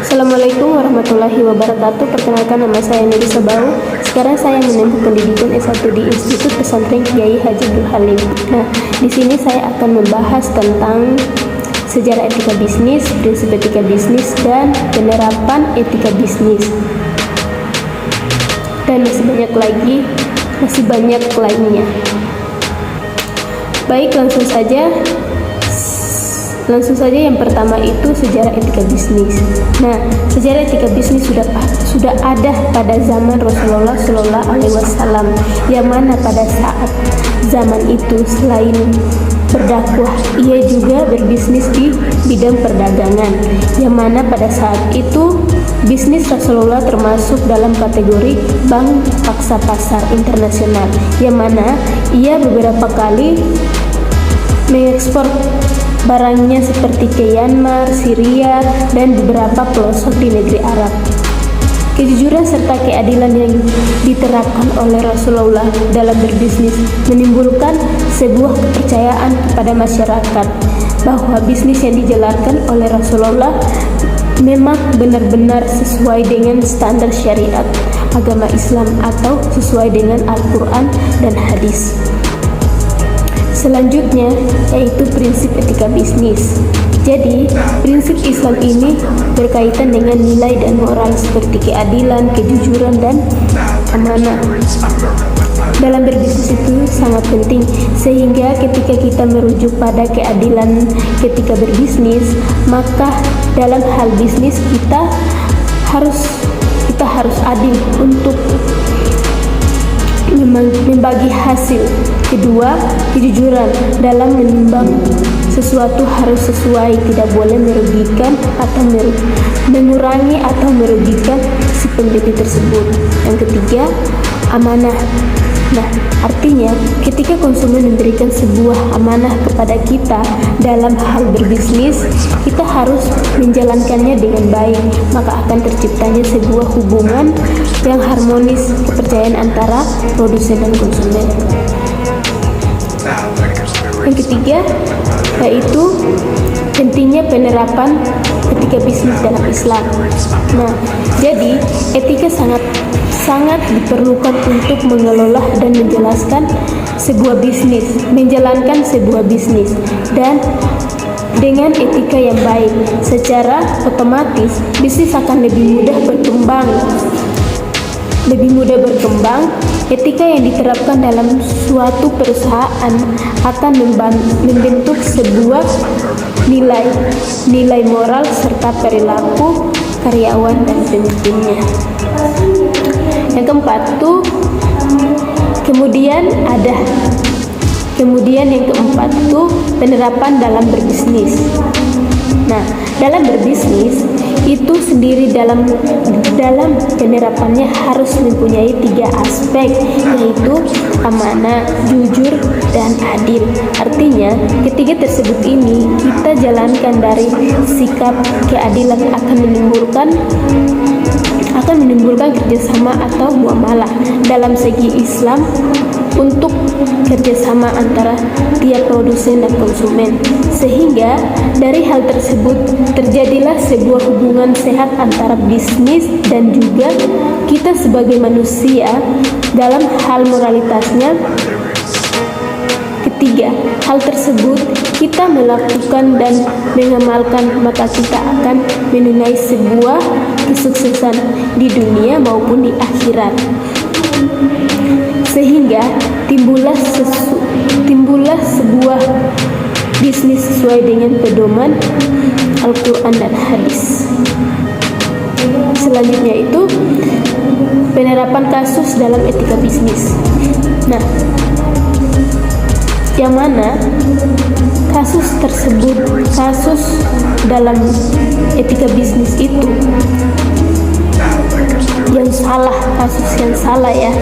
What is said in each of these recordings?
Assalamualaikum warahmatullahi wabarakatuh. Perkenalkan, nama saya Nurisa Bau. Sekarang saya menempuh pendidikan S1 di Institut Pesantren Kiai Haji Abdul Halim. Nah, di sini saya akan membahas tentang sejarah etika bisnis, prinsip etika bisnis, dan penerapan etika bisnis. Dan masih banyak lainnya. Baik, langsung saja yang pertama itu sejarah etika bisnis. Nah, sejarah etika bisnis sudah ada pada zaman Rasulullah Shallallahu Alaihi Wasallam, yang mana pada saat zaman itu selain berdakwah, ia juga berbisnis di bidang perdagangan, yang mana pada saat itu bisnis Rasulullah termasuk dalam kategori bank paksa pasar internasional, yang mana ia beberapa kali mengekspor barangnya seperti ke Myanmar, Syria, dan beberapa pelosok di negeri Arab. Kejujuran serta keadilan yang diterapkan oleh Rasulullah dalam berbisnis menimbulkan sebuah kepercayaan kepada masyarakat bahwa bisnis yang dijalankan oleh Rasulullah memang benar-benar sesuai dengan standar syariat agama Islam atau sesuai dengan Al-Quran dan hadis. Selanjutnya yaitu prinsip etika bisnis. Jadi, prinsip Islam ini berkaitan dengan nilai dan moral seperti keadilan, kejujuran, dan amanah. Dalam berbisnis itu sangat penting, sehingga ketika kita merujuk pada keadilan ketika berbisnis, maka dalam hal bisnis kita harus adil untuk membagi hasil. Kedua, kejujuran dalam menimbang sesuatu harus sesuai, tidak boleh merugikan atau mengurangi atau merugikan si pembeli tersebut. Yang ketiga, amanah. Nah, artinya ketika konsumen memberikan sebuah amanah kepada kita dalam hal berbisnis, kita harus menjalankannya dengan baik, maka akan terciptanya sebuah hubungan yang harmonis, kepercayaan antara produsen dan konsumen. Yang ketiga yaitu pentingnya penerapan etika bisnis dalam Islam. Nah, jadi etika sangat diperlukan untuk mengelola dan menjalankan sebuah bisnis, dan dengan etika yang baik, secara otomatis bisnis akan lebih mudah berkembang. Etika yang diterapkan dalam suatu perusahaan akan membentuk sebuah nilai moral serta perilaku karyawan dan pemimpinnya. Yang keempat tuh kemudian yang keempat tuh penerapan dalam berbisnis. Nah, dalam berbisnis itu sendiri dalam penerapannya harus mempunyai 3 aspek, yaitu amanah, jujur, dan adil. Artinya, ketiga tersebut ini kita jalankan dari sikap keadilan akan menimbulkan kerjasama atau muamalah dalam segi Islam untuk kerjasama antara tiap produsen dan konsumen, sehingga dari hal tersebut terjadilah sebuah hubungan sehat antara bisnis dan juga kita sebagai manusia dalam hal moralitasnya. Ketiga, hal tersebut kita melakukan dan mengamalkan, maka kita akan mengenai sebuah kesuksesan di dunia maupun di akhirat, sehingga timbullah sebuah bisnis sesuai dengan pedoman Al-Quran dan hadis. Selanjutnya itu penerapan kasus dalam etika bisnis. Nah, yang mana kasus dalam etika bisnis itu kasus yang salah ya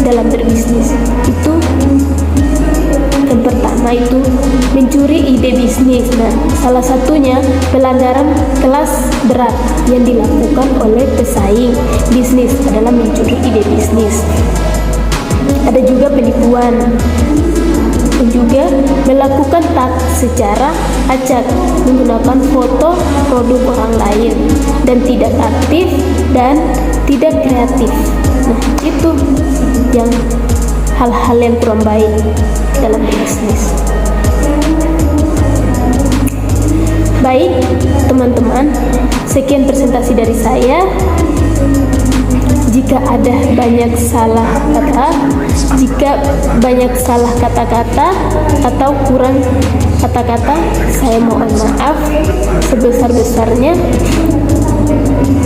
dalam berbisnis itu, yang pertama itu mencuri ide bisnis. Nah, salah satunya pelanggaran kelas berat yang dilakukan oleh pesaing bisnis adalah mencuri ide bisnis. Ada juga penipuan maupun juga melakukan secara acak menggunakan foto produk orang lain dan tidak aktif dan tidak kreatif. Nah, itu yang hal-hal yang kurang baik dalam bisnis. Baik, teman-teman, sekian presentasi dari saya. Jika ada banyak salah kata, jika banyak salah kata-kata atau kurang kata-kata, saya mohon maaf sebesar-besarnya.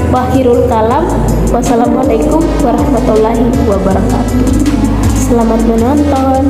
Wakhirul kalam. Wassalamualaikum warahmatullahi wabarakatuh. Selamat menonton.